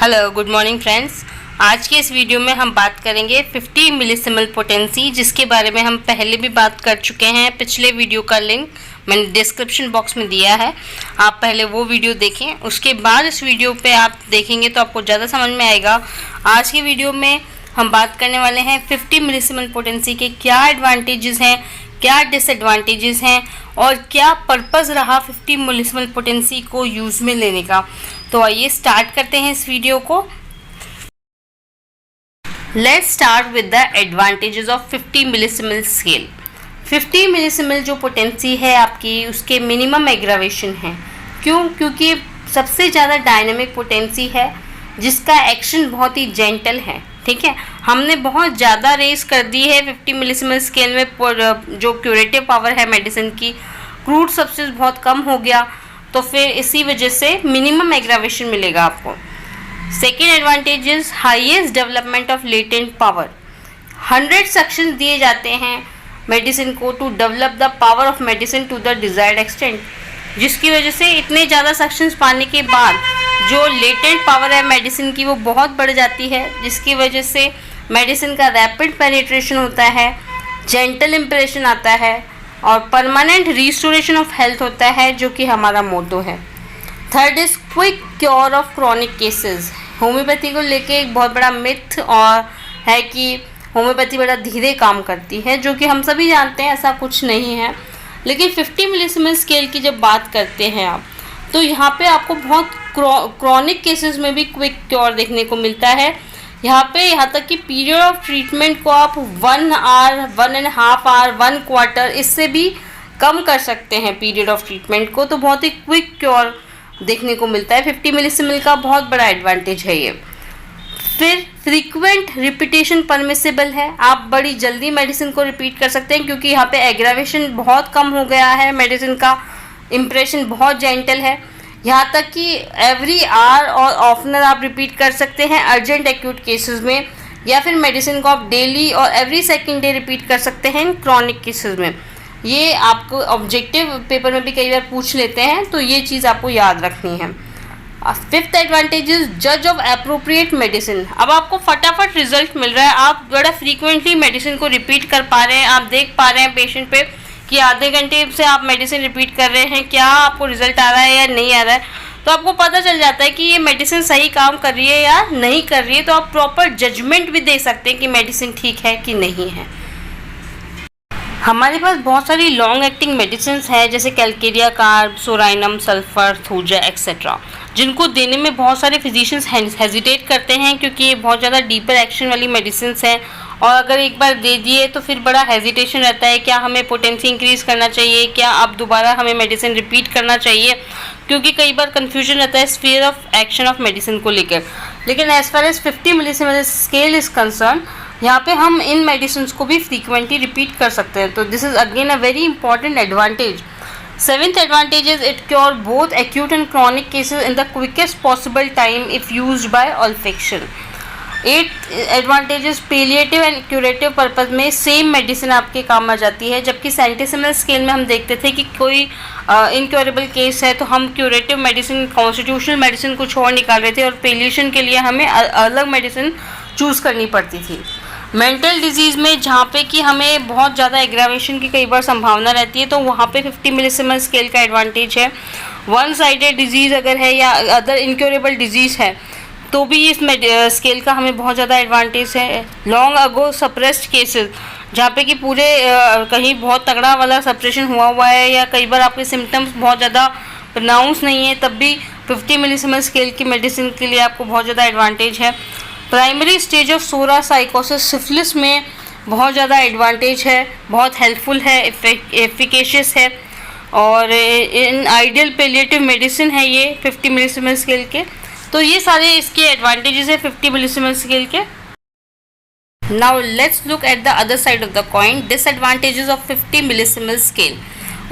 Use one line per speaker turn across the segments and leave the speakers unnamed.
Hello good morning friends. आज के इस वीडियो में हम बात करेंगे 50 मिलीसिमल पोटेंसी, जिसके बारे में हम पहले भी बात कर चुके हैं। पिछले वीडियो का लिंक मैंने डिस्क्रिप्शन बॉक्स में दिया है, आप पहले वो वीडियो देखें। उसके बाद इस वीडियो पे आप देखेंगे तो आपको ज़्यादा समझ में आएगा। आज की वीडियो में हम बात करने वाले हैं 50 मिलीसिमल पोटेंसी के क्या एडवांटेजेस हैं, क्या डिसएडवांटेजेस हैं और क्या पर्पज़ रहा 50 मिलीसिमल पोटेंसी को यूज़ में लेने का। तो आइए स्टार्ट करते हैं इस वीडियो को। Let's start with the advantages of 50 millesimal scale. 50 millesimal जो पोटेंसी है आपकी, उसके मिनिमम एग्रावेशन है। क्यों? क्योंकि सबसे ज़्यादा डायनेमिक पोटेंसी है, जिसका एक्शन बहुत ही जेंटल है। ठीक है, हमने बहुत ज़्यादा रेस कर दी है 50 मिलीसिमल स्केल में। जो क्यूरेटिव पावर है मेडिसिन की, क्रूड सब्सटेंस बहुत कम हो गया, तो फिर इसी वजह से मिनिमम एग्रावेशन मिलेगा आपको। Second advantage is highest development of latent power. 100 sections दिए जाते हैं मेडिसिन को to develop the power of medicine to the desired extent, जिसकी वजह से इतने ज़्यादा सेक्शंस पाने के बाद जो लेटेंट पावर है मेडिसिन की वो बहुत बढ़ जाती है, जिसकी वजह से मेडिसिन का रैपिड पेनिट्रेशन होता है, जेंटल इम्प्रेशन आता है और परमानेंट रिस्टोरेशन ऑफ हेल्थ होता है, जो कि हमारा मोटो है। Third is quick cure of chronic cases. Homeopathy को लेके एक बहुत बड़ा मिथ और है कि होम्योपैथी बड़ा धीरे काम करती है, जो कि हम सभी जानते हैं ऐसा कुछ नहीं है। लेकिन 50 मिलीसिमल स्केल की जब बात करते हैं आप, तो यहाँ पे आपको बहुत क्रॉनिक केसेस में भी क्विक क्योर देखने को मिलता है। यहाँ तक कि पीरियड ऑफ ट्रीटमेंट को आप 1 आवर, 1.5 आवर, 1 क्वार्टर इससे भी कम कर सकते हैं पीरियड ऑफ ट्रीटमेंट को। तो बहुत ही क्विक क्योर देखने को मिलता है। 50 मिलीसिमल का बहुत बड़ा एडवांटेज है ये। फिर फ्रीक्वेंट रिपीटेशन परमिसिबल है, आप बड़ी जल्दी मेडिसिन को रिपीट कर सकते हैं, क्योंकि यहाँ पे एग्रावेशन बहुत कम हो गया है, मेडिसिन का इम्प्रेशन बहुत जेंटल है। यहाँ तक कि एवरी आवर और ऑफनर आप रिपीट कर सकते हैं अर्जेंट एक्यूट केसेस में, या फिर मेडिसिन को आप डेली और एवरी सेकेंड डे रिपीट कर सकते हैं क्रॉनिक केसेस में। ये आपको ऑब्जेक्टिव पेपर में भी कई बार पूछ लेते हैं, तो ये चीज़ आपको याद रखनी है। फिफ्थ एडवांटेज इज जज ऑफ एप्रोप्रिएट मेडिसिन। अब आपको फटाफट रिजल्ट मिल रहा है, आप बड़ा फ्रीक्वेंटली मेडिसिन को रिपीट कर पा रहे हैं, आप देख पा रहे हैं पेशेंट पे कि आधे घंटे से आप मेडिसिन रिपीट कर रहे हैं, क्या आपको रिजल्ट आ रहा है या नहीं आ रहा है, तो आपको पता चल जाता है कि ये मेडिसिन सही काम कर रही है या नहीं कर रही है। तो आप प्रॉपर जजमेंट भी दे सकते हैं कि मेडिसिन ठीक है कि नहीं है। हमारे पास बहुत सारी लॉन्ग एक्टिंग मेडिसिन है, जैसे Calcarea carb, psorinum, sulphur, thuja etcetera, जिनको देने में बहुत सारे फिजिशियंस हेजिटेट करते हैं, क्योंकि ये बहुत ज़्यादा डीपर एक्शन वाली मेडिसिन हैं। और अगर एक बार दे दिए तो फिर बड़ा हेजिटेशन रहता है, क्या हमें पोटेंसी इंक्रीज़ करना चाहिए, क्या अब दोबारा हमें मेडिसिन रिपीट करना चाहिए, क्योंकि कई बार कन्फ्यूजन रहता है sphere of action of medicine को लेकर। लेकिन as far as 50 millesimal scale is concerned, यहाँ पे हम इन मेडिसिन को भी फ्रीक्वेंटली रिपीट कर सकते हैं। तो this is again a very important advantage. Seventh advantage is it cure both acute and chronic cases in the quickest possible time if used by olfaction. 8th advantage is palliative and curative purpose में same medicine आपके काम आ जाती है, जबकि सेंटिसिमल scale में हम देखते थे कि कोई इनक्योरेबल केस है तो हम क्यूरेटिव मेडिसिन, कॉन्स्टिट्यूशनल मेडिसिन को छोड़ निकाल रहे थे और पेलिएशन के लिए हमें अलग मेडिसिन चूज़ करनी पड़ती थी। मेंटल डिजीज़ में जहाँ पे कि हमें बहुत ज़्यादा एग्रावेशन की कई बार संभावना रहती है, तो वहाँ पे 50 मिलीसिमल स्केल का एडवांटेज है। वन साइडेड डिजीज़ अगर है या अदर इनक्योरेबल डिजीज़ है, तो भी इस स्केल का हमें बहुत ज़्यादा एडवांटेज है। लॉन्ग अगो सप्रेस्ड केसेस, जहाँ पे कि पूरे कहीं बहुत तगड़ा वाला सप्रेशन हुआ है, या कई बार आपके सिम्टम्स बहुत ज़्यादा प्रोनाउंस नहीं है, तब भी 50 मिलीसिमल स्केल की मेडिसिन के लिए आपको बहुत ज़्यादा एडवांटेज है। Primary stage of psora sycosis, syphilis में बहुत ज़्यादा एडवांटेज है, बहुत हेल्पफुल है, एफिकेशियस है, और इन आइडियल पेलिएटिव मेडिसिन है ये 50 मिलीसिमल स्केल के। तो ये सारे इसके एडवांटेजेस है 50 मिलीसिमल स्केल के। Now let's look at the other side of the coin, disadvantages of 50 millesimal scale.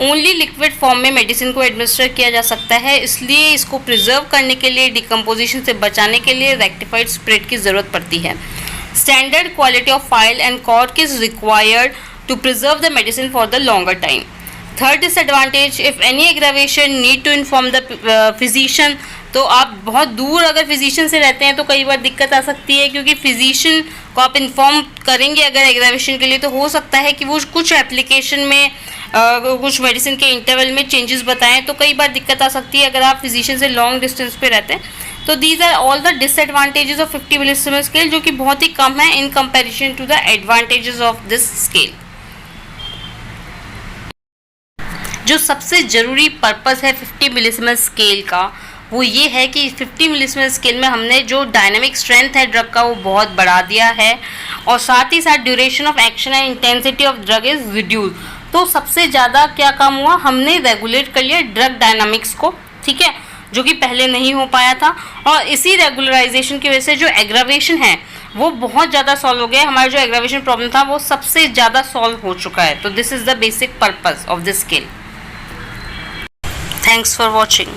Only liquid form में मेडिसिन को एडमिनिस्टर किया जा सकता है, इसलिए इसको प्रिजर्व करने के लिए, डिकम्पोजिशन से बचाने के लिए रेक्टिफाइड स्प्रेड की ज़रूरत पड़ती है। Standard quality of phial and cork is required to preserve the medicine for the longer time. Third disadvantage, if any aggravation, need to inform the physician तो आप बहुत दूर अगर फिजिशियन से रहते हैं तो कई बार दिक्कत आ सकती है, क्योंकि फिजिशियन को आप इन्फॉर्म करेंगे अगर एग्जामिनेशन के लिए तो हो सकता है कि वो कुछ एप्लीकेशन में कुछ मेडिसिन के इंटरवल में चेंजेस बताएं, तो कई बार दिक्कत आ सकती है अगर आप फिजिशियन से लॉन्ग डिस्टेंस पे रहते हैं। तो these are all the disadvantages of 50 millesimal scale, जो कि बहुत ही कम है in comparison to the advantages of this scale. जो सबसे ज़रूरी पर्पस है 50 मिलीसिमल स्केल का वो ये है कि 50 मिलीसिमल स्केल में हमने जो डायनामिक स्ट्रेंथ है ड्रग का वो बहुत बढ़ा दिया है, और साथ ही साथ duration of action and intensity of drug is reduce. तो सबसे ज़्यादा क्या काम हुआ, हमने रेगुलेट कर लिया ड्रग डायनामिक्स को, ठीक है, जो कि पहले नहीं हो पाया था। और इसी रेगुलराइजेशन की वजह से जो एग्रावेशन है वो बहुत ज़्यादा सॉल्व हो गया। हमारा जो एग्रावेशन प्रॉब्लम था वो सबसे ज़्यादा सॉल्व हो चुका है। तो this is the basic purpose of this scale. Thanks for watching.